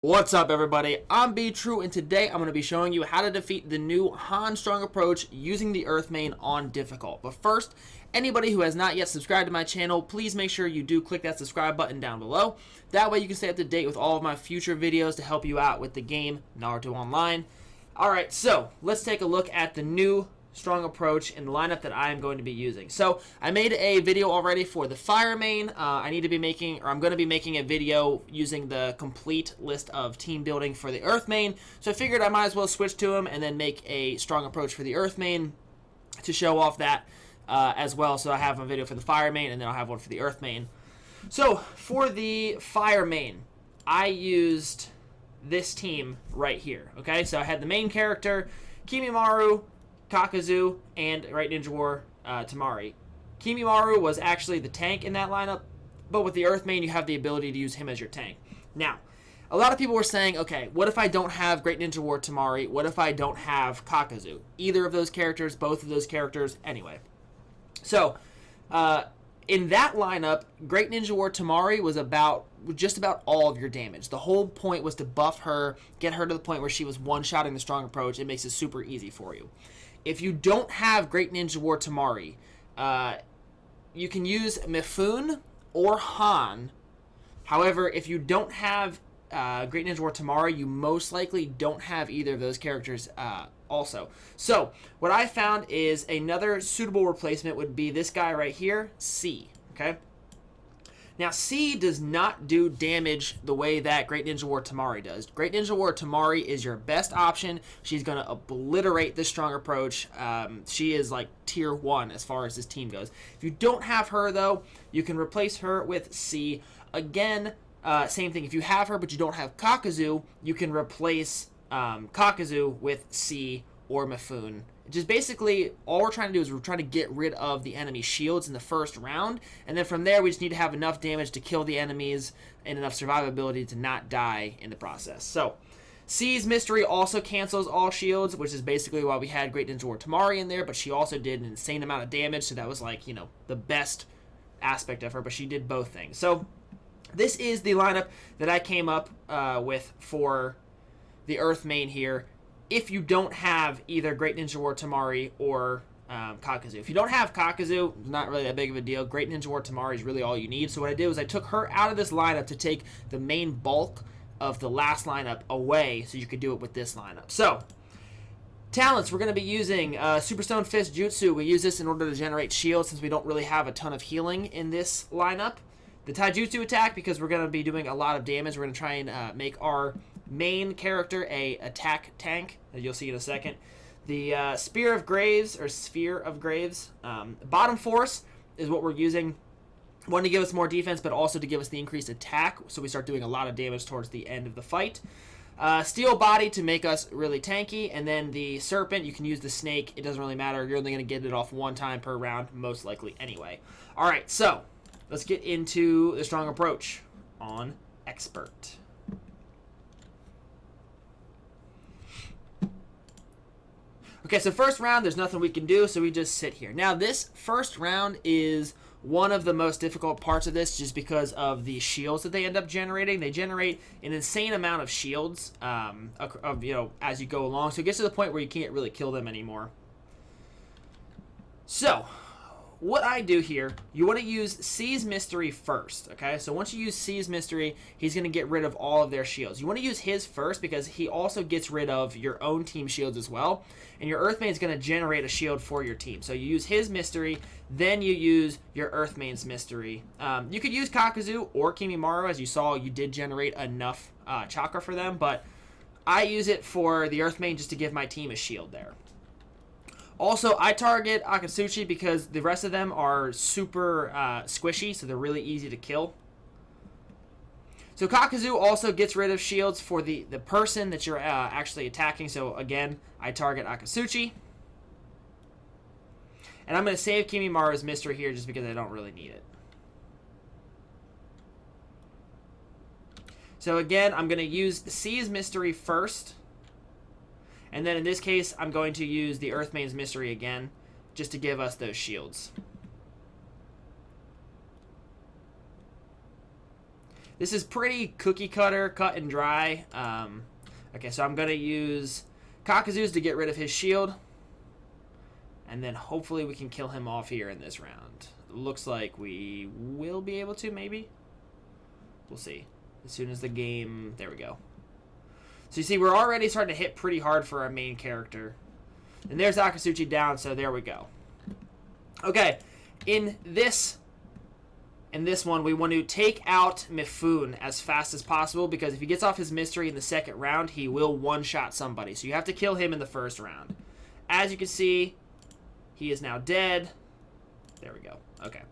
What's up, everybody? I'm B-True, and today I'm going to be showing you how to defeat the new Han Strong approach using the Earth Main on difficult. But first, anybody who has not yet subscribed to my channel, please make sure you do click that subscribe button down below. That way you can stay up to date with all of my future videos to help you out with the game Naruto Online. Alright, so let's take a look at the new strong approach and the lineup that I am going to be using. So I made a video already for the fire main. I'm going to be making a video using the complete list of team building for the earth main. So I figured I might as well switch to them and then make a strong approach for the earth main to show off that as well. So I have a video for the fire main and then I'll have one for the earth main. So for the fire main, I used this team right here. Okay, so I had the main character, Kimimaro, Kakazu, and Great Ninja War Tamari. Kimimaro was actually the tank in that lineup, but with the Earth Main, you have the ability to use him as your tank. Now, a lot of people were saying, okay, what if I don't have Great Ninja War Tamari? What if I don't have Kakazu? Either of those characters, both of those characters, anyway. So, in that lineup, Great Ninja War Tamari was just about all of your damage. The whole point was to buff her, get her to the point where she was one-shotting the strong approach. It makes it super easy for you. If you don't have Great Ninja War Tamari, you can use Mifune or Han. However, if you don't have Great Ninja War Tamari, you most likely don't have either of those characters also. So, what I found is another suitable replacement would be this guy right here, C. Okay? Now, C does not do damage the way that Great Ninja War Tamari does. Great Ninja War Tamari is your best option. She's going to obliterate this strong approach. She is like tier 1 as far as this team goes. If you don't have her, though, you can replace her with C. Again, same thing. If you have her but you don't have Kakazu, you can replace Kakazu with C or Mifune. Just basically, all we're trying to do is we're trying to get rid of the enemy shields in the first round, and then from there we just need to have enough damage to kill the enemies and enough survivability to not die in the process. So, C's Mystery also cancels all shields, which is basically why we had Great Ninja War Tamari in there, but she also did an insane amount of damage, so that was like, you know, the best aspect of her, but she did both things. So, this is the lineup that I came up with for the Earth main here. If you don't have either Great Ninja War Tamari or Kakazu. If you don't have Kakazu, it's not really that big of a deal. Great Ninja War Tamari is really all you need. So what I did was I took her out of this lineup to take the main bulk of the last lineup away so you could do it with this lineup. So, talents, we're going to be using Super Stone Fist Jutsu. We use this in order to generate shield since we don't really have a ton of healing in this lineup. The Taijutsu attack, because we're going to be doing a lot of damage. We're going to try and make our main character a attack tank, as you'll see in a second. The Sphere of Graves, Bottom Force is what we're using. One, to give us more defense, but also to give us the increased attack, so we start doing a lot of damage towards the end of the fight. Steel Body to make us really tanky, and then the Serpent, you can use the Snake. It doesn't really matter. You're only going to get it off one time per round, most likely anyway. Alright, so let's get into the strong approach on Expert. Okay, so first round, there's nothing we can do, so we just sit here. Now, this first round is one of the most difficult parts of this just because of the shields that they end up generating. They generate an insane amount of shields as you go along, so it gets to the point where you can't really kill them anymore. So, what I do here, you want to use C's Mystery first, okay? So once you use C's Mystery, he's going to get rid of all of their shields. You want to use his first because he also gets rid of your own team shields as well. And your Earth Main is going to generate a shield for your team. So you use his Mystery, then you use your Earth Main's Mystery. You could use Kakazu or Kimimaro. As you saw, you did generate enough chakra for them. But I use it for the Earth Main just to give my team a shield there. Also, I target Akatsuchi because the rest of them are super squishy, so they're really easy to kill. So Kakazu also gets rid of shields for the person that you're actually attacking. So again, I target Akatsuchi. And I'm going to save Kimimaru's Mystery here just because I don't really need it. So again, I'm going to use C's Mystery first. And then in this case, I'm going to use the Earth Main's Mystery again, just to give us those shields. This is pretty cookie cutter, cut and dry. Okay, so I'm going to use Kakuzu's to get rid of his shield. And then hopefully we can kill him off here in this round. Looks like we will be able to, maybe. We'll see. As soon as the game... There we go. So you see, we're already starting to hit pretty hard for our main character. And there's Akatsuchi down, so there we go. Okay, in this one, we want to take out Mifune as fast as possible, because if he gets off his mystery in the second round, he will one-shot somebody. So you have to kill him in the first round. As you can see, he is now dead. There we go. Okay.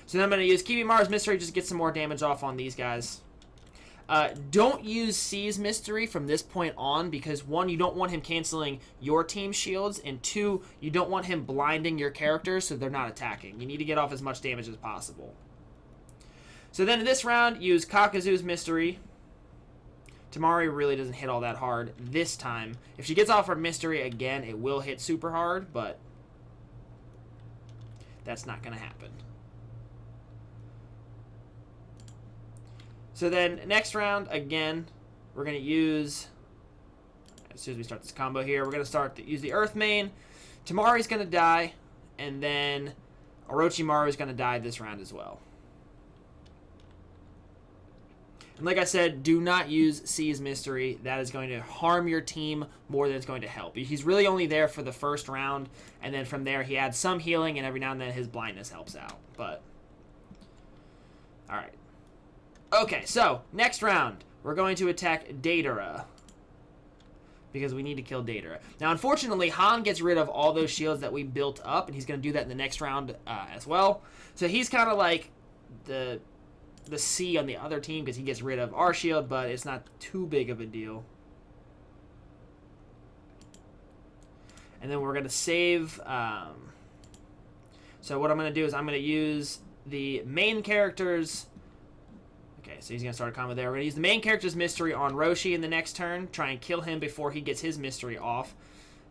So then I'm going to use Kibimaru's mystery just to get some more damage off on these guys. Don't use C's mystery from this point on, because 1, you don't want him canceling your team's shields, and 2, you don't want him blinding your characters so they're not attacking. You need to get off as much damage as possible. So then in this round, use Kakuzu's mystery. Tamari really doesn't hit all that hard this time. If she gets off her mystery again, it will hit super hard, but that's not going to happen. So then next round, again, we're going to use, as soon as we start this combo here, we're going to use the Earth Main. Tamari's going to die, and then Orochimaru is going to die this round as well. And like I said, do not use C's mystery. That is going to harm your team more than it's going to help. He's really only there for the first round, and then from there he adds some healing, and every now and then his blindness helps out. But, alright. Okay, so, next round, we're going to attack Deidara, because we need to kill Deidara. Now, unfortunately, Han gets rid of all those shields that we built up, and he's going to do that in the next round as well. So he's kind of like the C on the other team, because he gets rid of our shield, but it's not too big of a deal. And then we're going to save... so what I'm going to do is I'm going to use the main character's... Okay, so he's going to start a combo there. We're going to use the main character's mystery on Roshi in the next turn. Try and kill him before he gets his mystery off.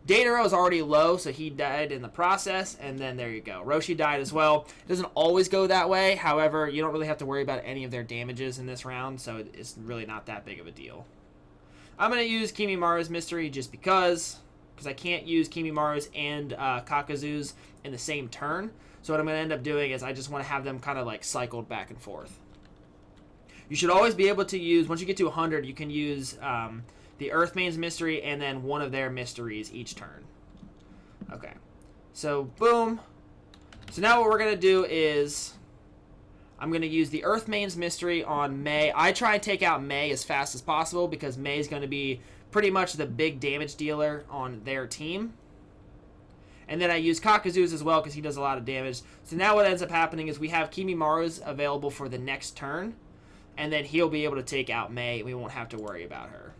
Deidara is already low, so he died in the process. And then there you go. Roshi died as well. It doesn't always go that way. However, you don't really have to worry about any of their damages in this round, so it's really not that big of a deal. I'm going to use Kibimaru's mystery just because I can't use Kibimaru's and Kakuzu's in the same turn. So what I'm going to end up doing is I just want to have them kind of like cycled back and forth. You should always be able to use, once you get to 100, you can use the Earthmain's mystery and then one of their mysteries each turn. Okay. So, boom. So now what we're going to do is I'm going to use the Earthmain's mystery on Mei. I try and take out Mei as fast as possible because Mei is going to be pretty much the big damage dealer on their team. And then I use Kakuzu's as well because he does a lot of damage. So now what ends up happening is we have Kibimaru's available for the next turn. And then he'll be able to take out Mei. We won't have to worry about her.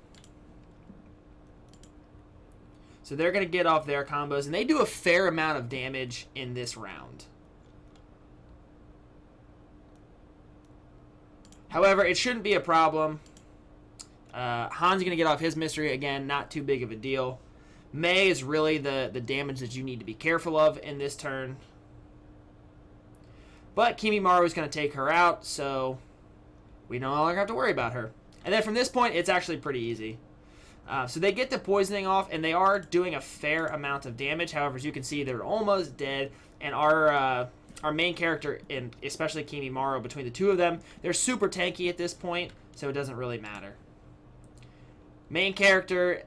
So they're going to get off their combos. And they do a fair amount of damage in this round. However, it shouldn't be a problem. Han's going to get off his mystery. Again, not too big of a deal. Mei is really the damage that you need to be careful of in this turn. But Kibimaru is going to take her out, so we no longer have to worry about her. And then from this point, it's actually pretty easy. So they get the poisoning off, and they are doing a fair amount of damage. However, as you can see, they're almost dead. And our main character, and especially Kibimaru, between the two of them, they're super tanky at this point, so it doesn't really matter. Main character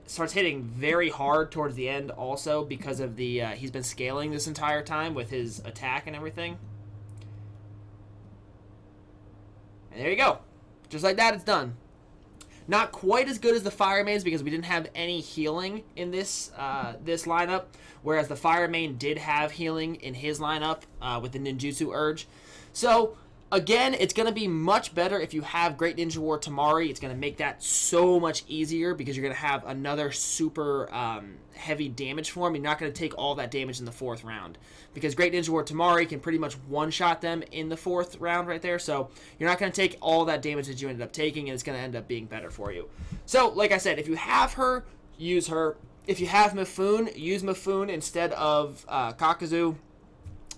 starts hitting very hard towards the end also because of the he's been scaling this entire time with his attack and everything. And there you go. Just like that, it's done. Not quite as good as the Fire Mains because we didn't have any healing in this lineup, whereas the Fire Main did have healing in his lineup with the Ninjutsu Urge. So, again, it's going to be much better if you have Great Ninja War Tamari. It's going to make that so much easier because you're going to have another super heavy damage form. You're not going to take all that damage in the fourth round because Great Ninja War Tamari can pretty much one-shot them in the fourth round right there. So you're not going to take all that damage that you ended up taking, and it's going to end up being better for you. So, like I said, if you have her, use her. If you have Mifune, use Mifune instead of Kakuzu.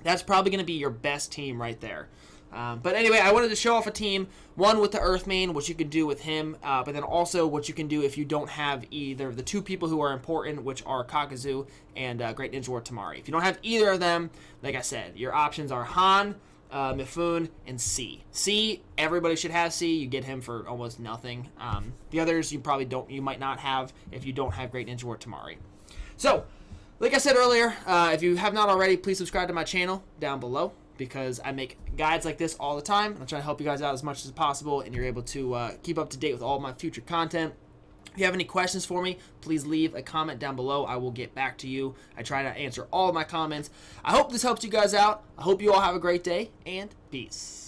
That's probably going to be your best team right there. But anyway, I wanted to show off a team, one with the Earthmane, what you can do with him, but then also what you can do if you don't have either of the two people who are important, which are Kakazu and Great Ninja War Tamari. If you don't have either of them, like I said, your options are Han, Mifune, and C. C, everybody should have C. You get him for almost nothing. The others you might not have if you don't have Great Ninja War Tamari. So, like I said earlier, if you have not already, please subscribe to my channel down below, because I make guides like this all the time. I'm trying to help you guys out as much as possible, and you're able to keep up to date with all of my future content. If you have any questions for me, please leave a comment down below. I will get back to you. I try to answer all of my comments. I hope this helps you guys out. I hope you all have a great day, and peace.